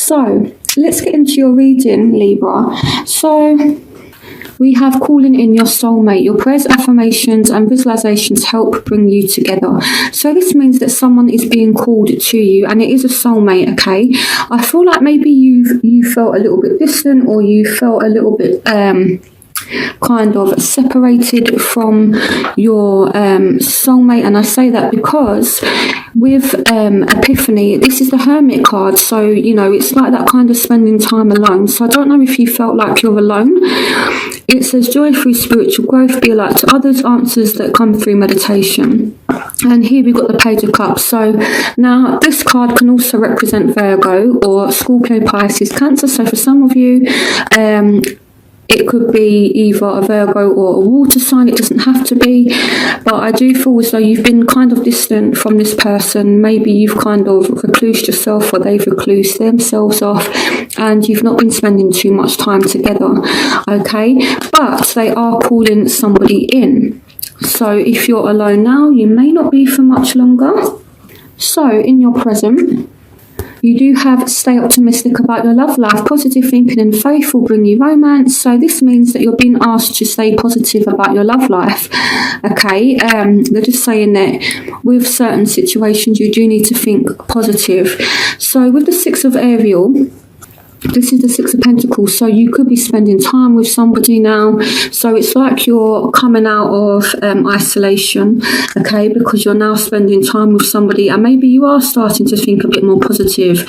So let's get into your reading, Libra. So we have calling in your soulmate. Your prayers, affirmations and visualizations help bring you together. So this means that someone is being called to you, and it is a soulmate, okay? I feel like maybe you felt a little bit distant, or you felt a little bit kind of separated from your soulmate. And I say that because with Epiphany, this is the Hermit card, so it's like that kind of spending time alone. So I don't know if you felt like you're alone. It says joy through spiritual growth, be a light to others, answers that come through meditation. And here we've got the Page of Cups. So now this card can also represent Virgo or Scorpio, Pisces, Cancer. So for some of you, it could be either a Virgo or a water sign. It doesn't have to be. But I do feel as though you've been kind of distant from this person. Maybe you've kind of reclused yourself, or they've reclused themselves off, and you've not been spending too much time together, okay? But they are calling somebody in. So if you're alone now, you may not be for much longer. So in your present, you do have stay optimistic about your love life. Positive thinking and faith will bring you romance. So this means that you're being asked to stay positive about your love life. Okay, they're just saying that with certain situations you do need to think positive. So with the Six of Ariel, this is the Six of Pentacles, so you could be spending time with somebody now. So it's like you're coming out of isolation, okay, because you're now spending time with somebody, and maybe you are starting to think a bit more positive,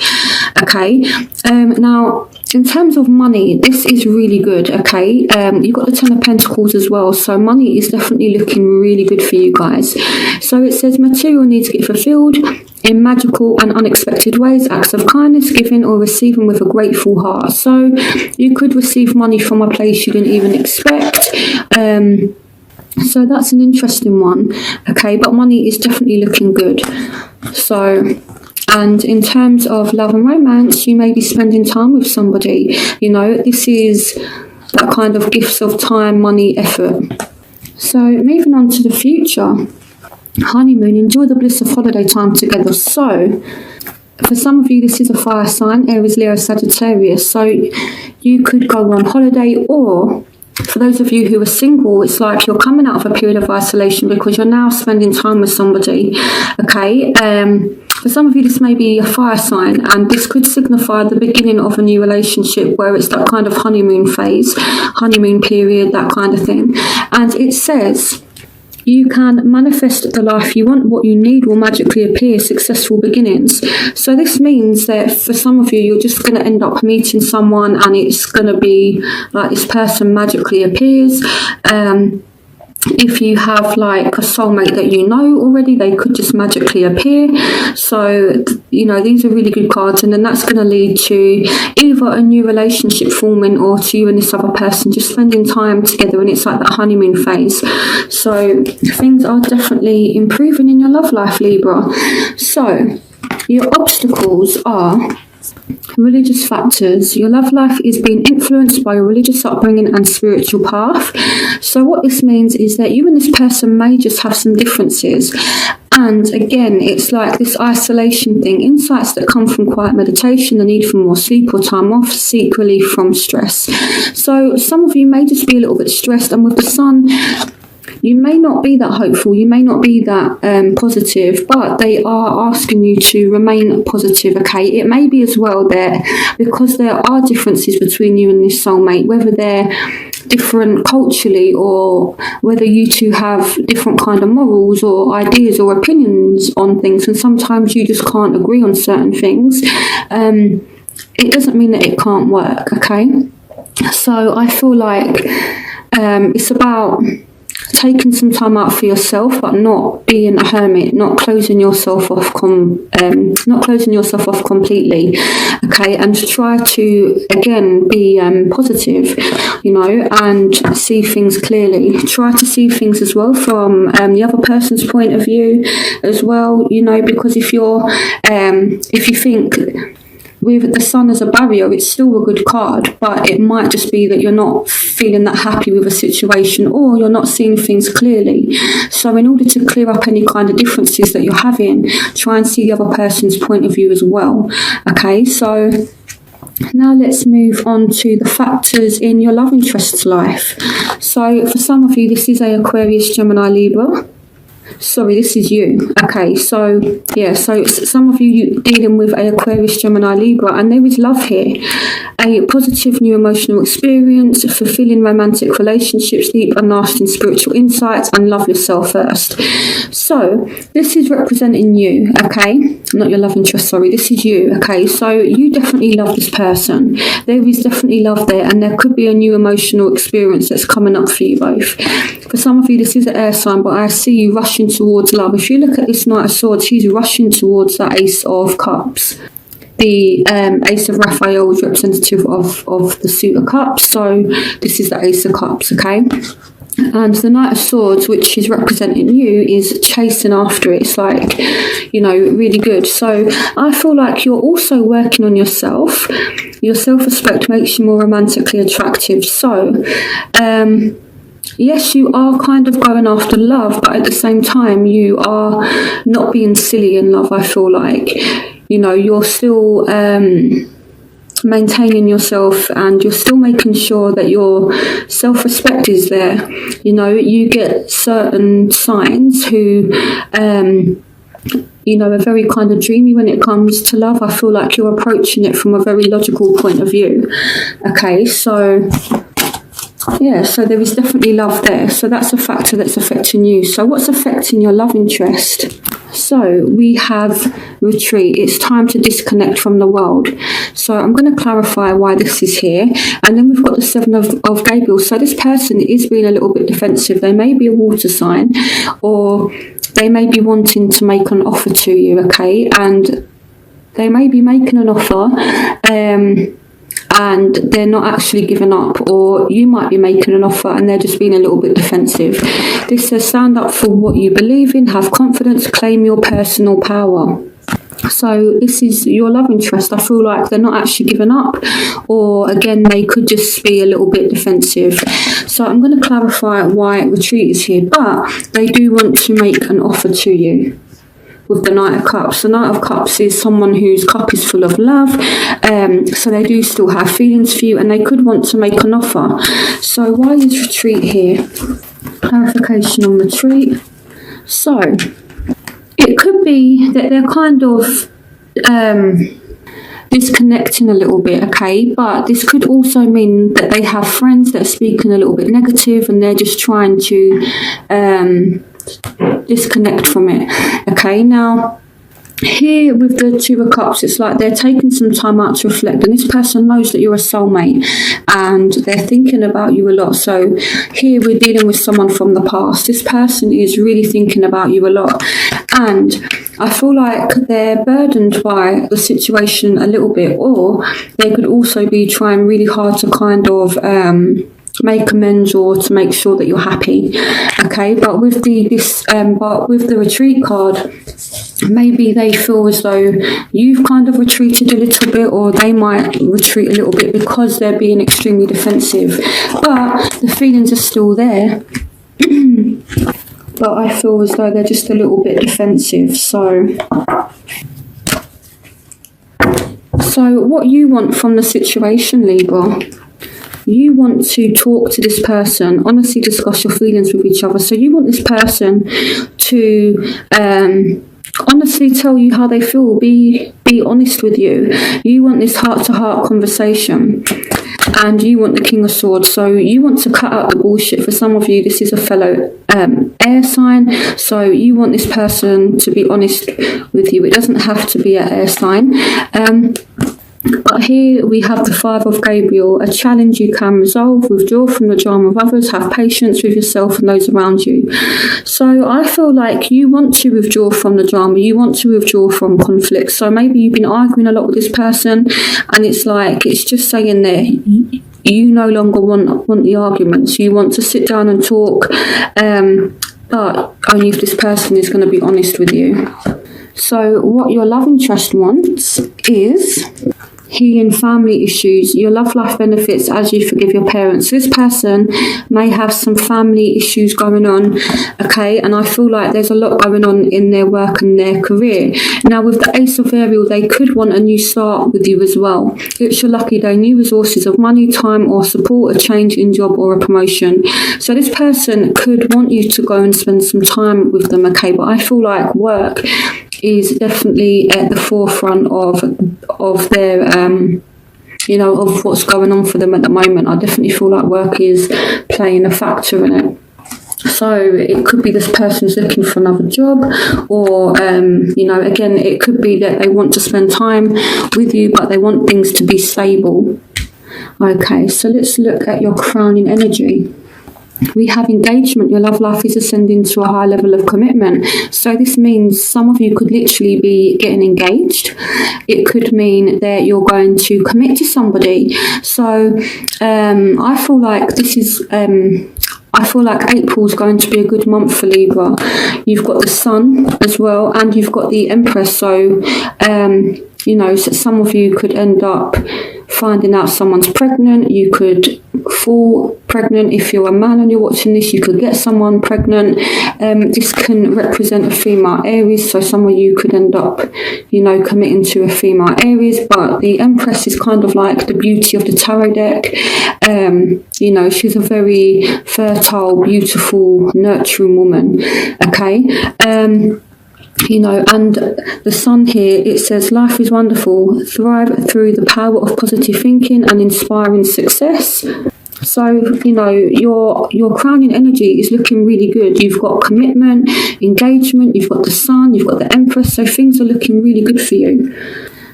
okay. Now, in terms of money, this is really good, okay. You've got the Ten of Pentacles as well, so money is definitely looking really good for you guys. So it says material needs get fulfilled in magical and unexpected ways, acts of kindness, giving or receiving with a grateful heart. So you could receive money from a place you didn't even expect. So that's an interesting one, okay, but money is definitely looking good. So, and in terms of love and romance, you may be spending time with somebody. This is that kind of gifts of time, money, effort. So moving on to the future. Honeymoon, enjoy the bliss of holiday time together. So for some of you, this is a fire sign, Aries, Leo, Sagittarius. So you could go on holiday, or for those of you who are single, it's like you're coming out of a period of isolation because you're now spending time with somebody, okay. For some of you, this may be a fire sign, and this could signify the beginning of a new relationship where it's that kind of honeymoon phase, honeymoon period, that kind of thing. And it says you can manifest the life you want. What you need will magically appear. Successful beginnings. So this means that for some of you, you're just going to end up meeting someone, and it's going to be like this person magically appears. If you have like a soulmate that you know already, they could just magically appear. So, these are really good cards, and then that's going to lead to either a new relationship forming, or to you and this other person just spending time together, and it's like that honeymoon phase. So things are definitely improving in your love life, Libra. So your obstacles are religious factors. Your love life is being influenced by your religious upbringing and spiritual path. So what this means is that you and this person may just have some differences. And again, it's like this isolation thing, insights that come from quiet meditation, the need for more sleep or time off, seek relief from stress. So some of you may just be a little bit stressed, and with the Sun, you may not be that hopeful, you may not be that positive, but they are asking you to remain positive, okay? It may be as well that because there are differences between you and this soulmate, whether they're different culturally, or whether you two have different kind of morals or ideas or opinions on things, and sometimes you just can't agree on certain things, it doesn't mean that it can't work, okay? So I feel like it's about taking some time out for yourself, but not being a hermit, not closing yourself off completely, okay, and try to again be positive, and see things clearly. Try to see things as well from the other person's point of view as well, because if you think with the Sun as a barrier, it's still a good card, but it might just be that you're not feeling that happy with a situation, or you're not seeing things clearly. So in order to clear up any kind of differences that you're having, try and see the other person's point of view as well. Okay, so Now let's move on to the factors in your love interest's life. So for some of you, this is a Aquarius, Gemini, Libra. Sorry, this is you. Okay, so yeah, so some of you dealing with a Aquarius, Gemini, Libra, and there is love here. A positive new emotional experience, fulfilling romantic relationships, deep and lasting spiritual insights, and love yourself first. So this is representing you, okay? Not your love interest, sorry. This is you, okay? So you definitely love this person. There is definitely love there, and there could be a new emotional experience that's coming up for you both. For some of you, this is an air sign, but I see you rushing towards love. If you look at this Knight of Swords, he's rushing towards that Ace of Cups. The Ace of Raphael is representative of the Suit of Cups, so this is the Ace of Cups, okay? And the Knight of Swords, which is representing you, is chasing after it. It's like, you know, really good. So I feel like you're also working on yourself. Your self-respect makes you more romantically attractive. So, yes, you are kind of going after love, but at the same time, you are not being silly in love, I feel like. You know, you're still maintaining yourself, and you're still making sure that your self-respect is there. You know, you get certain signs who you know, are very kind of dreamy when it comes to love. I feel like you're approaching it from a very logical point of view. Okay, so yeah, so there is definitely love there. So that's a factor that's affecting you. So what's affecting your love interest? So we have retreat. It's time to disconnect from the world. So I'm going to clarify why this is here. And then we've got the Seven of Gabriel. So this person is being a little bit defensive. They may be a water sign, or they may be wanting to make an offer to you, okay? And they may be making an offer, and they're not actually giving up, or you might be making an offer and they're just being a little bit defensive. This says stand up for what you believe in, have confidence, claim your personal power. So this is your love interest. I feel like they're not actually giving up, or again, they could just be a little bit defensive. So I'm going to clarify why retreat is here, but they do want to make an offer to you. With the Knight of Cups. The Knight of Cups is someone whose cup is full of love, so they do still have feelings for you, and they could want to make an offer. So why is retreat here? Clarification on retreat. So it could be that they're kind of disconnecting a little bit, okay? But this could also mean that they have friends that are speaking a little bit negative, and they're just trying to disconnect from it. Okay, now here with the Two of Cups, it's like they're taking some time out to reflect, and this person knows that you're a soulmate and they're thinking about you a lot. So here we're dealing with someone from the past. This person is really thinking about you a lot, and I feel like they're burdened by the situation a little bit, or they could also be trying really hard to kind of make amends, or to make sure that you're happy. Okay, but with the retreat card, maybe they feel as though you've kind of retreated a little bit, or they might retreat a little bit because they're being extremely defensive, but the feelings are still there. But I feel as though they're just a little bit defensive. So what you want from the situation, Libra? You want to talk to this person, honestly discuss your feelings with each other. So you want this person to honestly tell you how they feel, be honest with you. You want this heart-to-heart conversation, and you want the King of Swords. So you want to cut out the bullshit. For some of you, this is a fellow air sign, so you want this person to be honest with you. It doesn't have to be an air sign. But here we have the Five of Gabriel, a challenge you can resolve, withdraw from the drama of others, have patience with yourself and those around you. So I feel like you want to withdraw from the drama, you want to withdraw from conflict. So maybe you've been arguing a lot with this person, and it's like, it's just saying there, you no longer want the arguments, you want to sit down and talk, but only if this person is going to be honest with you. So what your love interest wants is healing family issues. Your love life benefits as you forgive your parents. This person may have some family issues going on, okay, and I feel like there's a lot going on in their work and their career. Now with the Ace of Ariel, they could want a new start with you as well. It's your lucky day, new resources of money, time or support, a change in job or a promotion. So this person could want you to go and spend some time with them, okay, but I feel like work is definitely at the forefront of their of what's going on for them at the moment. I definitely feel like work is playing a factor in it. So it could be this person's looking for another job, or again, it could be that they want to spend time with you, but they want things to be stable. Okay, so let's look at your crowning energy. We have engagement. Your love life is ascending to a high level of commitment. So this means some of you could literally be getting engaged. It could mean that you're going to commit to somebody. So I feel like this is... I feel like April is going to be a good month for Libra. You've got the Sun as well, and you've got the Empress. So, so some of you could end up finding out someone's pregnant. You could fall pregnant. If you're a man and you're watching this, you could get someone pregnant. This can represent a female Aries, so some of you could end up, committing to a female Aries. But the Empress is kind of like the beauty of the tarot deck. She's a very fertile, beautiful, nurturing woman. Okay. And the Sun here, it says life is wonderful, thrive through the power of positive thinking and inspiring success. So, your crowning energy is looking really good. You've got commitment, engagement, you've got the Sun, you've got the Empress, so things are looking really good for you.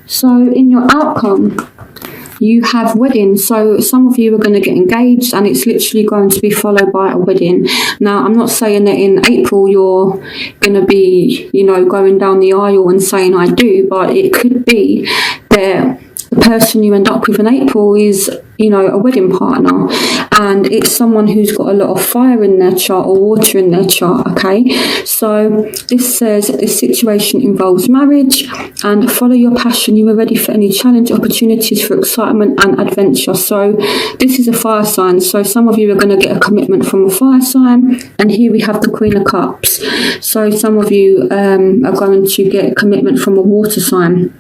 So in your outcome, you have wedding. So some of you are going to get engaged and it's literally going to be followed by a wedding. Now, I'm not saying that in April you're going to be, going down the aisle and saying I do, but it could be that the person you end up with in April is, a wedding partner, and it's someone who's got a lot of fire in their chart or water in their chart, okay? So this says that this situation involves marriage, and follow your passion. You are ready for any challenge, opportunities for excitement and adventure. So this is a fire sign, so some of you are going to get a commitment from a fire sign, and here we have the Queen of Cups. So some of you are going to get commitment from a water sign.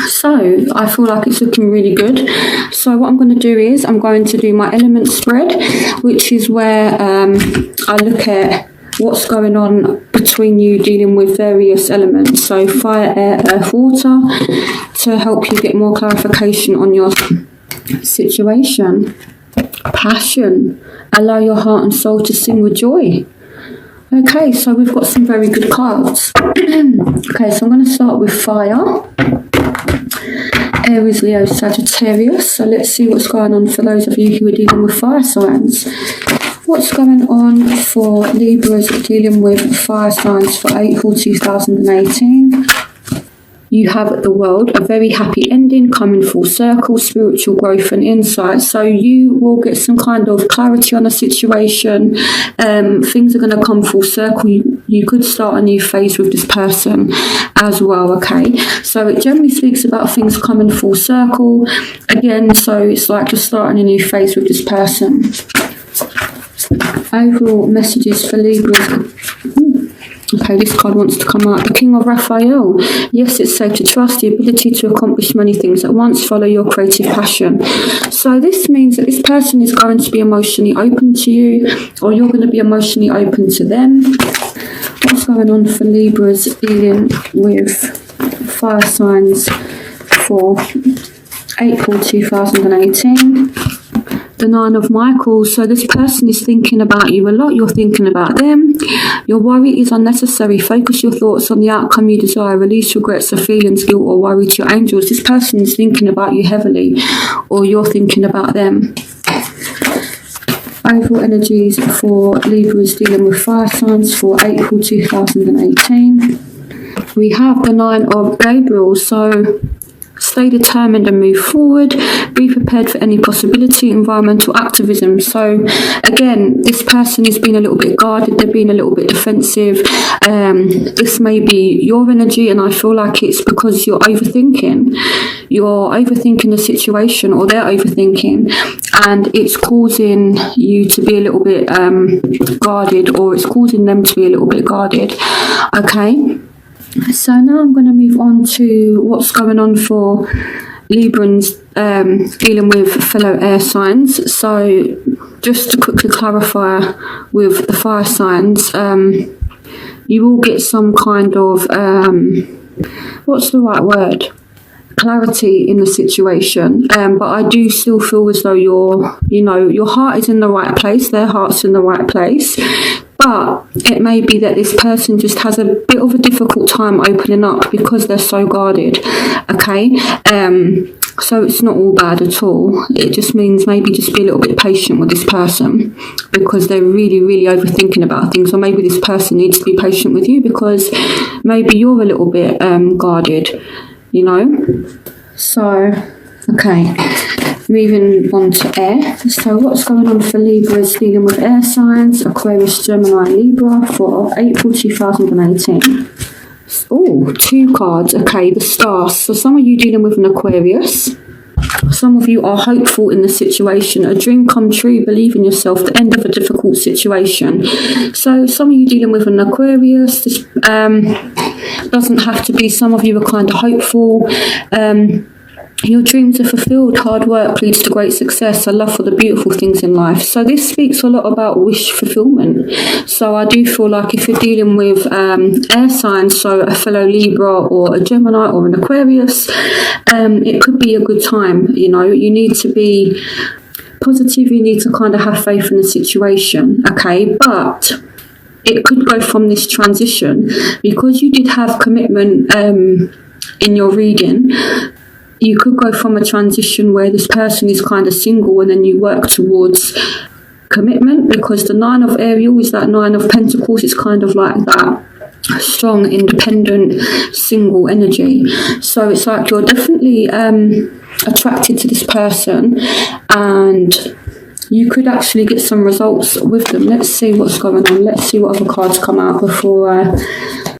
So I feel like it's looking really good. So what I'm going to do is I'm going to do my element spread, which is where I look at what's going on between you dealing with various elements. So fire, air, earth, water, to help you get more clarification on your situation. Passion. Allow your heart and soul to sing with joy. Okay, so we've got some very good cards. Okay, so I'm going to start with fire. Aries, Leo, Sagittarius. So let's see what's going on for those of you who are dealing with fire signs. What's going on for Libras dealing with fire signs for April 2018? You have the World, a very happy ending, coming full circle, spiritual growth and insight. So you will get some kind of clarity on a situation. Things are going to come full circle. You could start a new phase with this person as well, okay? So it generally speaks about things coming full circle. Again, so it's like you're starting a new phase with this person. Overall messages for Libras. Okay, this card wants to come out. The King of Raphael. Yes, it's safe to trust, the ability to accomplish many things at once. Follow your creative passion. So this means that this person is going to be emotionally open to you, or you're going to be emotionally open to them. What's going on for Libras dealing with fire signs for April 2018? The Nine of Michaels. So this person is thinking about you a lot. You're thinking about them. Your worry is unnecessary. Focus your thoughts on the outcome you desire. Release regrets or feelings, guilt or worry to your angels. This person is thinking about you heavily, or you're thinking about them. Overall energies for Libras dealing with fire signs for April 2018. We have the Nine of Gabriel. So Stay determined and move forward. Be prepared for any possibility. Environmental activism. So again, this person has been a little bit guarded. They've been a little bit defensive. This may be your energy, and I feel like it's because you're overthinking. You're overthinking the situation, or they're overthinking, and it's causing you to be a little bit guarded, or it's causing them to be a little bit guarded. Okay, so now I'm going to move on to what's going on for Librans dealing with fellow air signs. So just to quickly clarify with the fire signs, you will get some kind of what's the right word? Clarity in the situation, but I do still feel as though your heart is in the right place, their heart's in the right place, but it may be that this person just has a bit of a difficult time opening up because they're so guarded. Okay, so it's not all bad at all. It just means maybe just be a little bit patient with this person because they're really, really overthinking about things, or maybe this person needs to be patient with you because maybe you're a little bit guarded. So, okay, moving on to air. So what's going on for Libras dealing with air signs, Aquarius, Gemini, Libra for April 2018? Oh, 2 cards. Okay, the stars. So some of you dealing with an Aquarius. Some of you are hopeful in the situation, a dream come true, believe in yourself, the end of a difficult situation. So some of you dealing with an Aquarius, this doesn't have to be, some of you are kind of hopeful. Your dreams are fulfilled, hard work leads to great success, a love for the beautiful things in life. So this speaks a lot about wish fulfillment. So I do feel like if you're dealing with air signs, so a fellow Libra or a Gemini or an Aquarius, it could be a good time. You need to be positive, you need to kind of have faith in the situation, okay? But it could go from this transition, because you did have commitment in your reading. You could go from a transition where this person is kind of single and then you work towards commitment, because the 9 of Ariel is that 9 of Pentacles. It's kind of like that strong, independent, single energy. So it's like you're definitely attracted to this person and you could actually get some results with them. Let's see what's going on. Let's see what other cards come out before